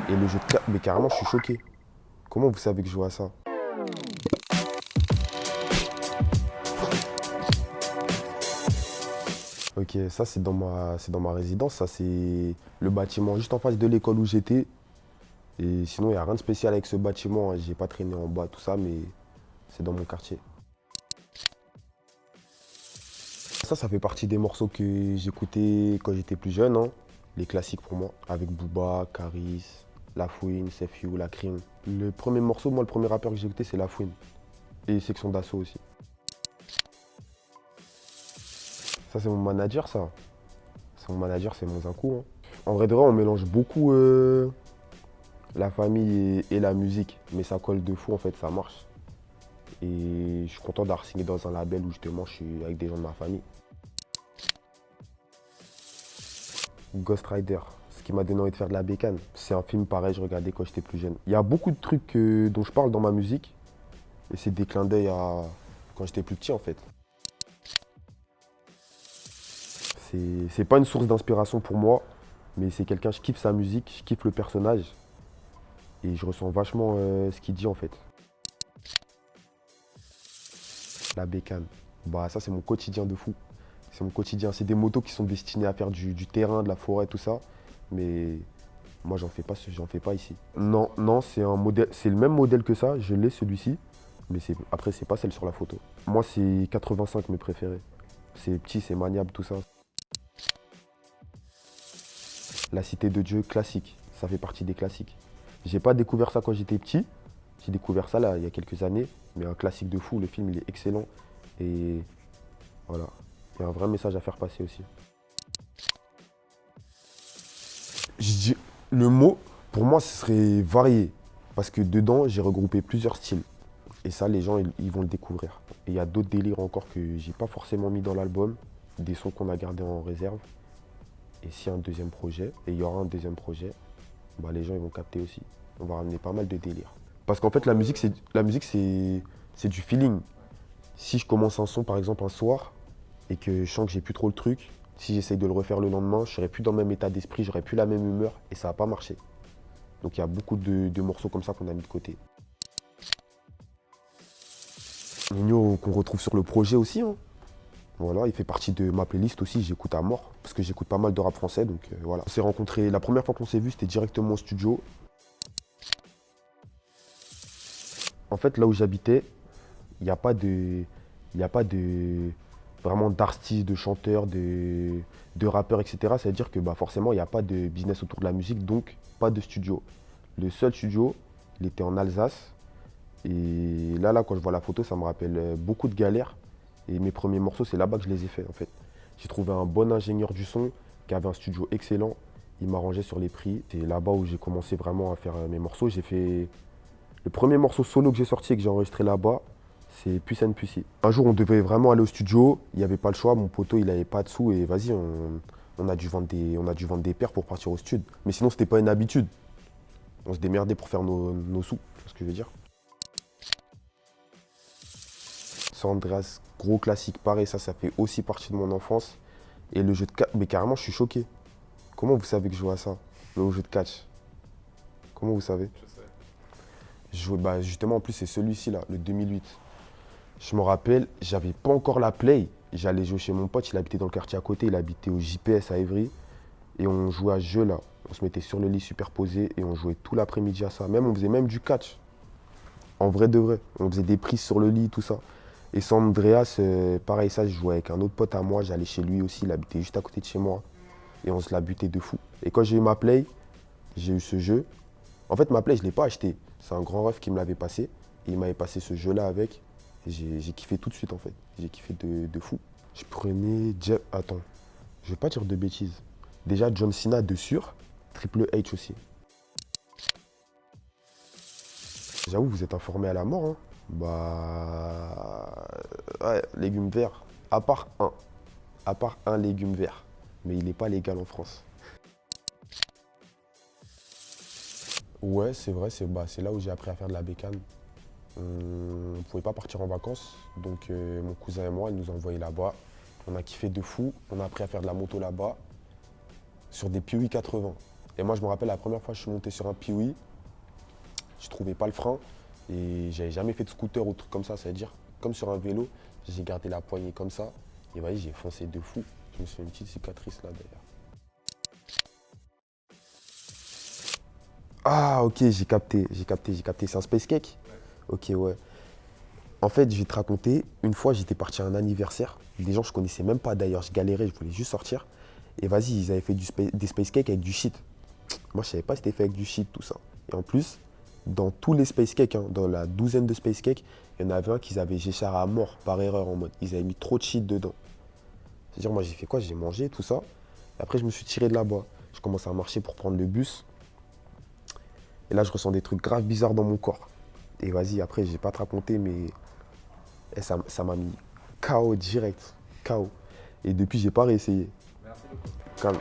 Et le jeu de cartes, mais carrément, je suis choqué. Comment vous savez que je joue à ça? Ok, ça c'est dans ma résidence, ça c'est le bâtiment juste en face de l'école où j'étais. Et sinon, il n'y a rien de spécial avec ce bâtiment, hein. J'ai pas traîné en bas, tout ça, mais c'est dans mon quartier. Ça fait partie des morceaux que j'écoutais quand j'étais plus jeune, hein. Les classiques pour moi, avec Booba, Caris, La Fouine, Sefiu, La Crime. Le premier morceau, moi, le premier rappeur que j'ai écouté, c'est La Fouine. Et Section d'Assaut aussi. Ça, c'est mon manager, ça. C'est mon manager, c'est mon Zakou, hein. En vrai de vrai, on mélange beaucoup la famille et la musique, mais ça colle de fou, en fait, ça marche. Et je suis content d'avoir signé dans un label où justement je suis avec des gens de ma famille. Ghost Rider, ce qui m'a donné envie de faire de la bécane. C'est un film pareil, je regardais quand j'étais plus jeune. Il y a beaucoup de trucs dont je parle dans ma musique, et c'est des clins d'œil à quand j'étais plus petit en fait. C'est pas une source d'inspiration pour moi, mais c'est quelqu'un, je kiffe sa musique, je kiffe le personnage, et je ressens vachement ce qu'il dit en fait. La bécane, bah ça c'est mon quotidien de fou. C'est mon quotidien, c'est des motos qui sont destinées à faire du terrain, de la forêt, tout ça, mais moi, j'en fais pas ici. Non, non, c'est un modèle, c'est le même modèle que ça. Je l'ai celui-ci, mais après, c'est pas celle sur la photo. Moi, c'est 85 mes préférés. C'est petit, c'est maniable, tout ça. La Cité de Dieu, classique. Ça fait partie des classiques. J'ai pas découvert ça quand j'étais petit. J'ai découvert ça là, il y a quelques années. Mais un classique de fou. Le film, il est excellent. Et voilà. Il y a un vrai message à faire passer aussi. Je dis, le mot, pour moi, ce serait varié. Parce que dedans, j'ai regroupé plusieurs styles. Et ça, les gens, ils vont le découvrir. Et il y a d'autres délires encore que j'ai pas forcément mis dans l'album. Des sons qu'on a gardés en réserve. Et s'il y a un deuxième projet, et il y aura un deuxième projet, bah, les gens ils vont capter aussi. On va ramener pas mal de délires. Parce qu'en fait, c'est du feeling. Si je commence un son, par exemple, un soir, et que je sens que j'ai plus trop le truc, si j'essaye de le refaire le lendemain, je serai plus dans le même état d'esprit, j'aurai plus la même humeur, et ça va pas marcher. Donc il y a beaucoup de morceaux comme ça qu'on a mis de côté. Nino qu'on retrouve sur le projet aussi, hein. Voilà, il fait partie de ma playlist aussi, j'écoute à mort, parce que j'écoute pas mal de rap français, donc voilà. On s'est rencontrés, la première fois qu'on s'est vu, c'était directement au studio. En fait, là où j'habitais, il n'y a pas de, il y a pas de, vraiment d'artistes, de chanteurs, de rappeurs, etc. Ça veut dire que bah, forcément, il n'y a pas de business autour de la musique, donc pas de studio. Le seul studio, il était en Alsace. Et là, quand je vois la photo, ça me rappelle beaucoup de galères. Et mes premiers morceaux, c'est là-bas que je les ai faits, en fait. J'ai trouvé un bon ingénieur du son qui avait un studio excellent. Il m'arrangeait sur les prix. C'est là-bas où j'ai commencé vraiment à faire mes morceaux. J'ai fait le premier morceau solo que j'ai sorti et que j'ai enregistré là-bas, c'est Puce and Pussy. Un jour, on devait vraiment aller au studio. Il n'y avait pas le choix. Mon poteau, il n'avait pas de sous. Et vas-y, on a dû vendre des paires pour partir au studio. Mais sinon, c'était pas une habitude. On se démerdait pour faire nos sous. Tu vois ce que je veux dire? San Andreas, gros classique, pareil, ça fait aussi partie de mon enfance. Et le jeu de catch, mais carrément, je suis choqué. Comment vous savez que je joue à ça? Le jeu de catch. Comment vous savez? Je sais. Je jouais, bah, justement, en plus, c'est celui-ci là, le 2008. Je me rappelle, j'avais pas encore la Play. J'allais jouer chez mon pote, il habitait dans le quartier à côté, il habitait au JPS à Évry. Et on jouait à ce jeu là. On se mettait sur le lit superposé et on jouait tout l'après-midi à ça. Même, on faisait même du catch. En vrai de vrai. On faisait des prises sur le lit, tout ça. Et San Andreas, pareil, ça, je jouais avec un autre pote à moi. J'allais chez lui aussi, il habitait juste à côté de chez moi. Et on se la butait de fou. Et quand j'ai eu ma Play, j'ai eu ce jeu. En fait, ma Play, je ne l'ai pas acheté. C'est un grand ref qui me l'avait passé. Et il m'avait passé ce jeu-là avec. Et j'ai kiffé tout de suite, en fait. J'ai kiffé de fou. Je prenais Attends, je vais pas dire de bêtises. Déjà, John Cena de sûr. Triple H aussi. J'avoue, vous êtes informé à la mort, hein. Bah. Ouais, légumes verts. À part un. À part un légume vert. Mais il n'est pas légal en France. Ouais, c'est vrai, c'est là où j'ai appris à faire de la bécane. On ne pouvait pas partir en vacances, donc mon cousin et moi, ils nous ont envoyés là-bas. On a kiffé de fou, on a appris à faire de la moto là-bas, sur des Piuí 80. Et moi, je me rappelle la première fois que je suis monté sur un Piwi, je trouvais pas le frein et j'avais jamais fait de scooter ou truc comme ça, c'est-à-dire comme sur un vélo, j'ai gardé la poignée comme ça et vas-y, j'ai foncé de fou. Je me suis fait une petite cicatrice là d'ailleurs. Ah ok, j'ai capté. C'est un space cake? Ok, ouais. En fait, je vais te raconter, une fois j'étais parti à un anniversaire, des gens que je connaissais même pas d'ailleurs, je galérais, je voulais juste sortir. Et vas-y, ils avaient fait des space cakes avec du shit. Moi, je savais pas si c'était fait avec du shit, tout ça. Et en plus, dans tous les space cakes, hein, dans la douzaine de space cakes, il y en avait un qu'ils avaient géchard à mort par erreur en mode. Ils avaient mis trop de shit dedans. C'est-à-dire, moi, j'ai fait quoi? J'ai mangé, tout ça. Et après, je me suis tiré de là-bas. Je commence à marcher pour prendre le bus. Et là, je ressens des trucs graves bizarres dans mon corps. Et vas-y, après, j'ai pas te raconter, mais ça m'a mis KO direct. KO. Et depuis, j'ai pas réessayé. Calme.